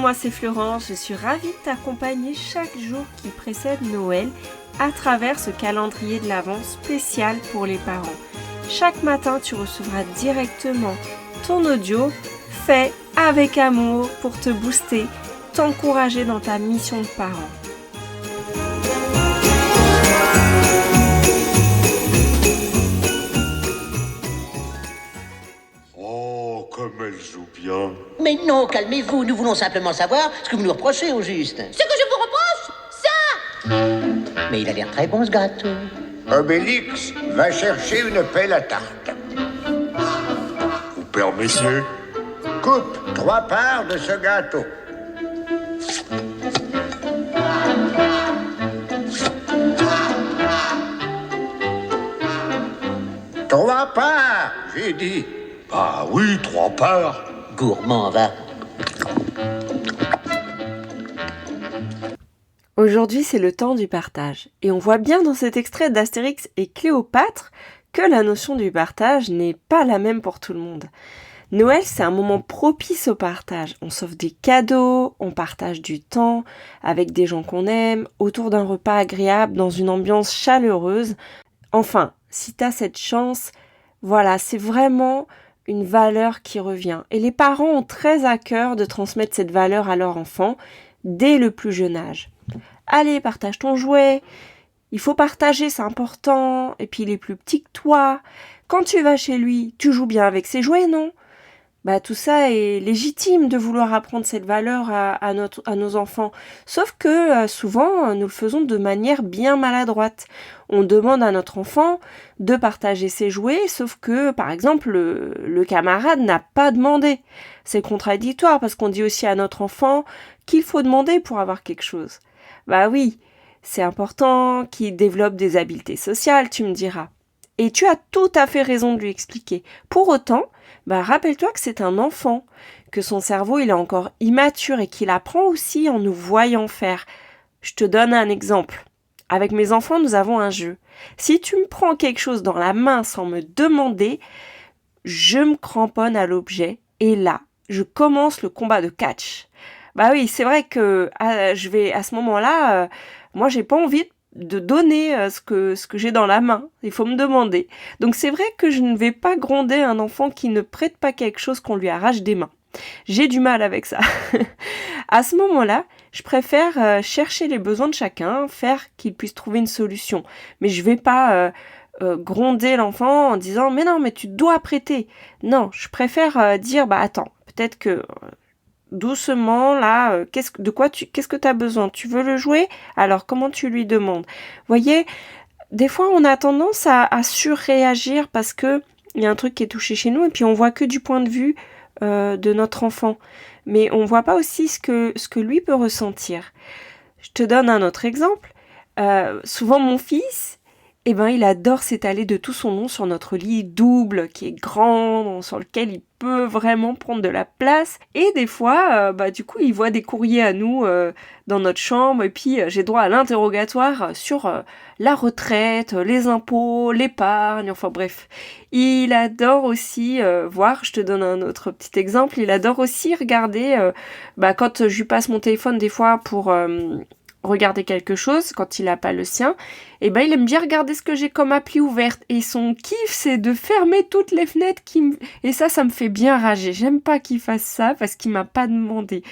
moi c'est Florence, je suis ravie de t'accompagner chaque jour qui précède Noël à travers ce calendrier de l'Avent spécial pour les parents. Chaque matin, tu recevras directement ton audio fait avec amour pour te booster, t'encourager dans ta mission de parent. Oh, comme elle joue bien. Mais non, calmez-vous, nous voulons simplement savoir ce que vous nous reprochez au juste. Ce que je vous reproche, ça! Mais il a l'air très bon ce gâteau. Obélix, va chercher une pelle à tarte. Vous permettez? Coupe 3 parts de ce gâteau. Trois parts, j'ai dit. Ah oui, 3 parts. Gourmand, va. Aujourd'hui, c'est le temps du partage. Et on voit bien dans cet extrait d'Astérix et Cléopâtre que la notion du partage n'est pas la même pour tout le monde. Noël, c'est un moment propice au partage. On s'offre des cadeaux, on partage du temps avec des gens qu'on aime, autour d'un repas agréable, dans une ambiance chaleureuse. Enfin, si t'as cette chance, voilà, c'est vraiment une valeur qui revient. Et les parents ont très à cœur de transmettre cette valeur à leur enfant dès le plus jeune âge. Allez, partage ton jouet. Il faut partager, c'est important. Et puis, il est plus petit que toi. Quand tu vas chez lui, tu joues bien avec ses jouets, non ? Tout ça est légitime de vouloir apprendre cette valeur à nos enfants. Sauf que souvent, nous le faisons de manière bien maladroite. On demande à notre enfant de partager ses jouets, sauf que, par exemple, le camarade n'a pas demandé. C'est contradictoire parce qu'on dit aussi à notre enfant qu'il faut demander pour avoir quelque chose. Oui, c'est important qu'il développe des habiletés sociales, tu me diras. Et tu as tout à fait raison de lui expliquer. Pour autant, rappelle-toi que c'est un enfant, que son cerveau il est encore immature et qu'il apprend aussi en nous voyant faire. Je te donne un exemple. Avec mes enfants, nous avons un jeu. Si tu me prends quelque chose dans la main sans me demander, je me cramponne à l'objet et là, je commence le combat de catch. Oui, c'est vrai que je vais à ce moment-là, moi j'ai pas envie de donner ce que j'ai dans la main. Il faut me demander. Donc c'est vrai que je ne vais pas gronder un enfant qui ne prête pas quelque chose qu'on lui arrache des mains. J'ai du mal avec ça. À ce moment-là, je préfère chercher les besoins de chacun, faire qu'il puisse trouver une solution. Mais je vais pas gronder l'enfant en disant « Mais non, mais tu dois prêter ». Non, je préfère dire « Attends, peut-être que... doucement, là, qu'est-ce que tu as besoin ? Tu veux le jouer ? Alors, comment tu lui demandes ? Voyez, des fois, on a tendance à surréagir parce que il y a un truc qui est touché chez nous et puis on voit que du point de vue de notre enfant. Mais on voit pas aussi ce que lui peut ressentir. Je te donne un autre exemple. Souvent, mon fils, il adore s'étaler de tout son long sur notre lit double qui est grand, sur lequel il peut vraiment prendre de la place. Et des fois, du coup, il voit des courriers à nous dans notre chambre. Et puis, j'ai droit à l'interrogatoire sur la retraite, les impôts, l'épargne. Enfin bref, il adore aussi voir, je te donne un autre petit exemple, il adore aussi regarder, quand je lui passe mon téléphone des fois pour... regarder quelque chose quand il n'a pas le sien, il aime bien regarder ce que j'ai comme appli ouverte. Et son kiff, c'est de fermer toutes les fenêtres et ça me fait bien rager. J'aime pas qu'il fasse ça parce qu'il m'a pas demandé.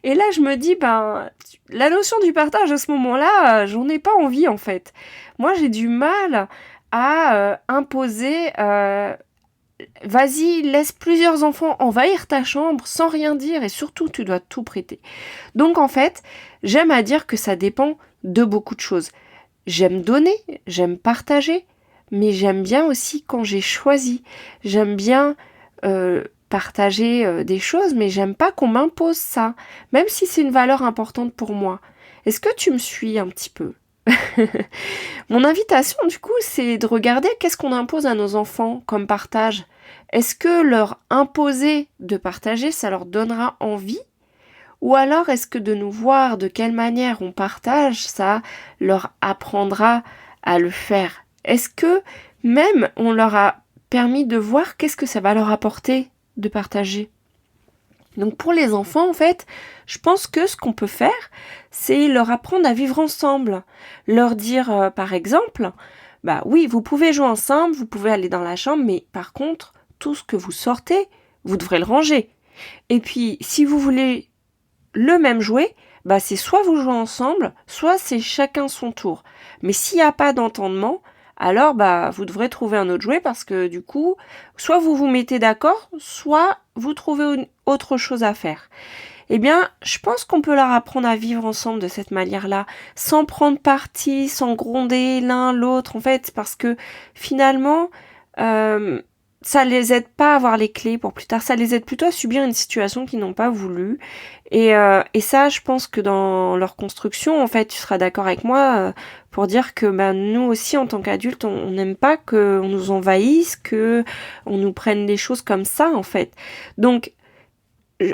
Et là, je me dis, la notion du partage à ce moment-là, j'en ai pas envie en fait. Moi, j'ai du mal à imposer... Vas-y, laisse plusieurs enfants envahir ta chambre sans rien dire et surtout, tu dois tout prêter. Donc en fait, j'aime à dire que ça dépend de beaucoup de choses. J'aime donner, j'aime partager, mais j'aime bien aussi quand j'ai choisi. J'aime bien partager des choses, mais j'aime pas qu'on m'impose ça, même si c'est une valeur importante pour moi. Est-ce que tu me suis un petit peu ? Mon invitation, du coup, c'est de regarder qu'est-ce qu'on impose à nos enfants comme partage. Est-ce que leur imposer de partager, ça leur donnera envie ? Ou alors est-ce que de nous voir de quelle manière on partage, ça leur apprendra à le faire ? Est-ce que même on leur a permis de voir qu'est-ce que ça va leur apporter de partager ? Donc pour les enfants, en fait, je pense que ce qu'on peut faire, c'est leur apprendre à vivre ensemble. Leur dire, par exemple, bah oui, vous pouvez jouer ensemble, vous pouvez aller dans la chambre, mais par contre, tout ce que vous sortez, vous devrez le ranger. Et puis, si vous voulez le même jouet, bah c'est soit vous jouez ensemble, soit c'est chacun son tour. Mais s'il n'y a pas d'entendement, alors bah vous devrez trouver un autre jouet parce que du coup, soit vous vous mettez d'accord, soit vous trouvez autre chose à faire. Eh bien, je pense qu'on peut leur apprendre à vivre ensemble de cette manière-là, sans prendre parti, sans gronder l'un l'autre, en fait, parce que finalement, ça les aide pas à avoir les clés pour plus tard, ça les aide plutôt à subir une situation qu'ils n'ont pas voulu. Et ça, je pense que dans leur construction, en fait, tu seras d'accord avec moi pour dire que nous aussi, en tant qu'adultes, on n'aime pas qu'on nous envahisse, que on nous prenne les choses comme ça, en fait. Donc,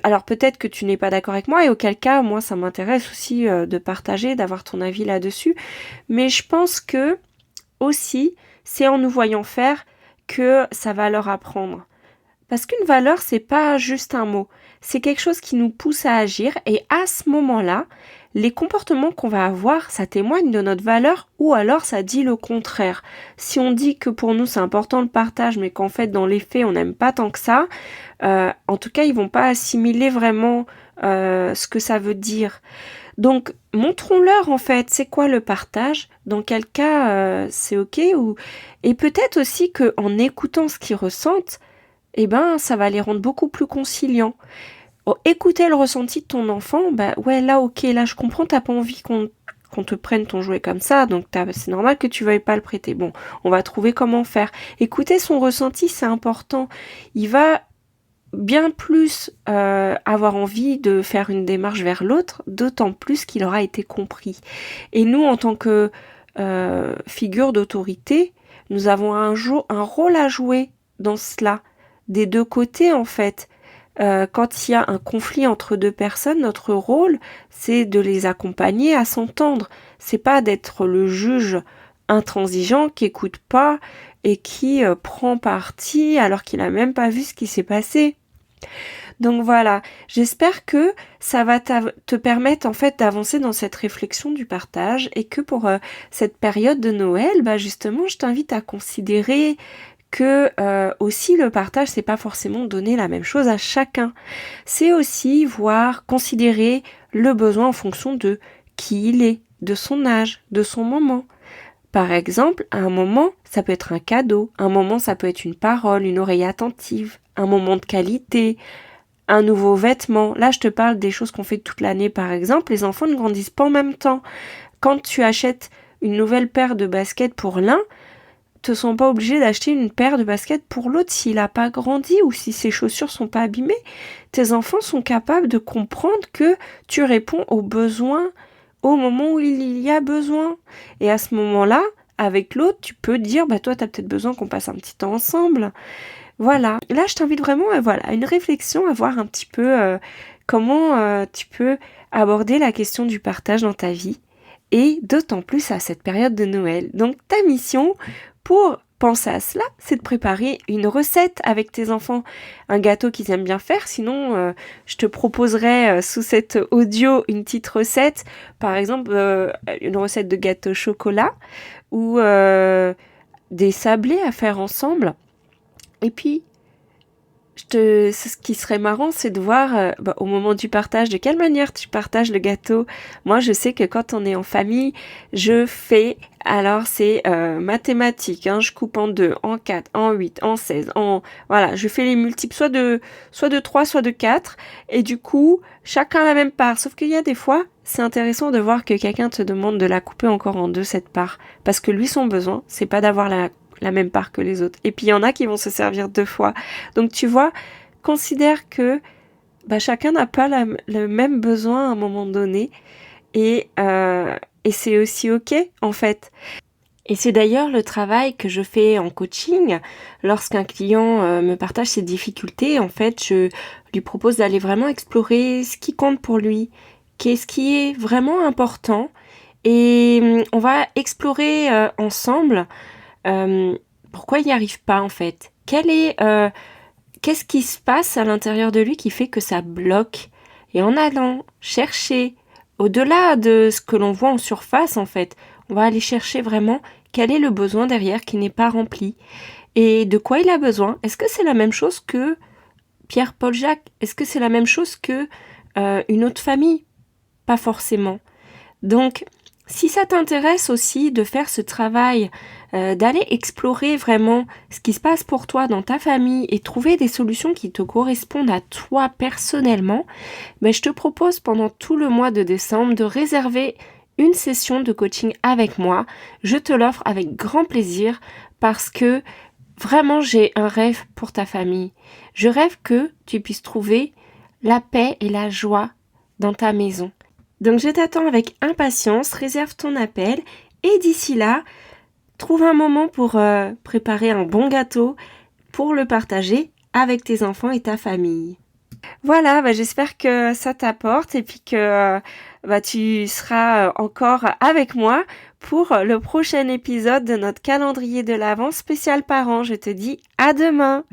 alors peut-être que tu n'es pas d'accord avec moi, et auquel cas, moi, ça m'intéresse aussi de partager, d'avoir ton avis là-dessus. Mais je pense que aussi, c'est en nous voyant faire que ça va leur apprendre. Parce qu'une valeur, c'est pas juste un mot. C'est quelque chose qui nous pousse à agir, et à ce moment-là, les comportements qu'on va avoir, ça témoigne de notre valeur, ou alors ça dit le contraire. Si on dit que pour nous c'est important le partage, mais qu'en fait dans les faits on n'aime pas tant que ça, en tout cas ils vont pas assimiler vraiment ce que ça veut dire. Donc montrons-leur en fait c'est quoi le partage, dans quel cas c'est ok, et peut-être aussi qu'en écoutant ce qu'ils ressentent, ça va les rendre beaucoup plus conciliants. Écouter le ressenti de ton enfant, ouais, là, ok, là, je comprends, t'as pas envie qu'on te prenne ton jouet comme ça, donc c'est normal que tu veuilles pas le prêter. Bon, on va trouver comment faire. Écouter son ressenti, c'est important. Il va bien plus avoir envie de faire une démarche vers l'autre, d'autant plus qu'il aura été compris. Et nous, en tant que figure d'autorité, nous avons un rôle à jouer dans cela, des deux côtés en fait. Quand il y a un conflit entre deux personnes, notre rôle, c'est de les accompagner à s'entendre. C'est pas d'être le juge intransigeant qui écoute pas et qui prend parti alors qu'il a même pas vu ce qui s'est passé. Donc voilà, j'espère que ça va te permettre en fait d'avancer dans cette réflexion du partage, et que pour cette période de Noël, justement, je t'invite à considérer que aussi le partage, c'est pas forcément donner la même chose à chacun. C'est aussi considérer le besoin en fonction de qui il est, de son âge, de son moment. Par exemple, à un moment, ça peut être un cadeau, un moment, ça peut être une parole, une oreille attentive, un moment de qualité, un nouveau vêtement. Là, je te parle des choses qu'on fait toute l'année, par exemple. Les enfants ne grandissent pas en même temps. Quand tu achètes une nouvelle paire de baskets pour l'un, te sont pas obligés d'acheter une paire de baskets pour l'autre s'il n'a pas grandi ou si ses chaussures sont pas abîmées. Tes enfants sont capables de comprendre que tu réponds aux besoins au moment où il y a besoin. Et à ce moment-là, avec l'autre, tu peux dire, toi, tu as peut-être besoin qu'on passe un petit temps ensemble. Voilà. Là, je t'invite vraiment à une réflexion, à voir un petit peu comment tu peux aborder la question du partage dans ta vie, et d'autant plus à cette période de Noël. Donc, ta mission pour penser à cela, c'est de préparer une recette avec tes enfants, un gâteau qu'ils aiment bien faire. Sinon, je te proposerai sous cet audio une petite recette, par exemple une recette de gâteau au chocolat ou des sablés à faire ensemble. Et puis, ce qui serait marrant, c'est de voir au moment du partage, de quelle manière tu partages le gâteau. Moi, je sais que quand on est en famille, je fais, alors c'est mathématique, je coupe en 2, en 4, en 8, en 16, voilà, je fais les multiples, soit de 3, soit de 4, et du coup, chacun la même part. Sauf qu'il y a des fois, c'est intéressant de voir que quelqu'un te demande de la couper encore en 2, cette part, parce que lui, son besoin, c'est pas d'avoir la même part que les autres. Et puis il y en a qui vont se servir 2 fois. Donc tu vois, considère que chacun n'a pas le même besoin à un moment donné, et c'est aussi ok en fait. Et c'est d'ailleurs le travail que je fais en coaching. Lorsqu'un client me partage ses difficultés, en fait, je lui propose d'aller vraiment explorer ce qui compte pour lui, qu'est-ce qui est vraiment important, et on va explorer ensemble pourquoi il n'y arrive pas en fait. qu'est-ce qui se passe à l'intérieur de lui qui fait que ça bloque? Et en allant chercher au-delà de ce que l'on voit en surface, en fait, on va aller chercher vraiment quel est le besoin derrière qui n'est pas rempli et de quoi il a besoin. Est-ce que c'est la même chose que Pierre, Paul, Jacques? Est-ce que c'est la même chose que une autre famille? Pas forcément. Donc, si ça t'intéresse aussi de faire ce travail, d'aller explorer vraiment ce qui se passe pour toi dans ta famille et trouver des solutions qui te correspondent à toi personnellement, je te propose pendant tout le mois de décembre de réserver une session de coaching avec moi. Je te l'offre avec grand plaisir parce que vraiment j'ai un rêve pour ta famille. Je rêve que tu puisses trouver la paix et la joie dans ta maison. Donc je t'attends avec impatience, réserve ton appel et d'ici là, trouve un moment pour préparer un bon gâteau pour le partager avec tes enfants et ta famille. Voilà, j'espère que ça t'apporte et puis que tu seras encore avec moi pour le prochain épisode de notre calendrier de l'Avent spécial parents. Je te dis à demain.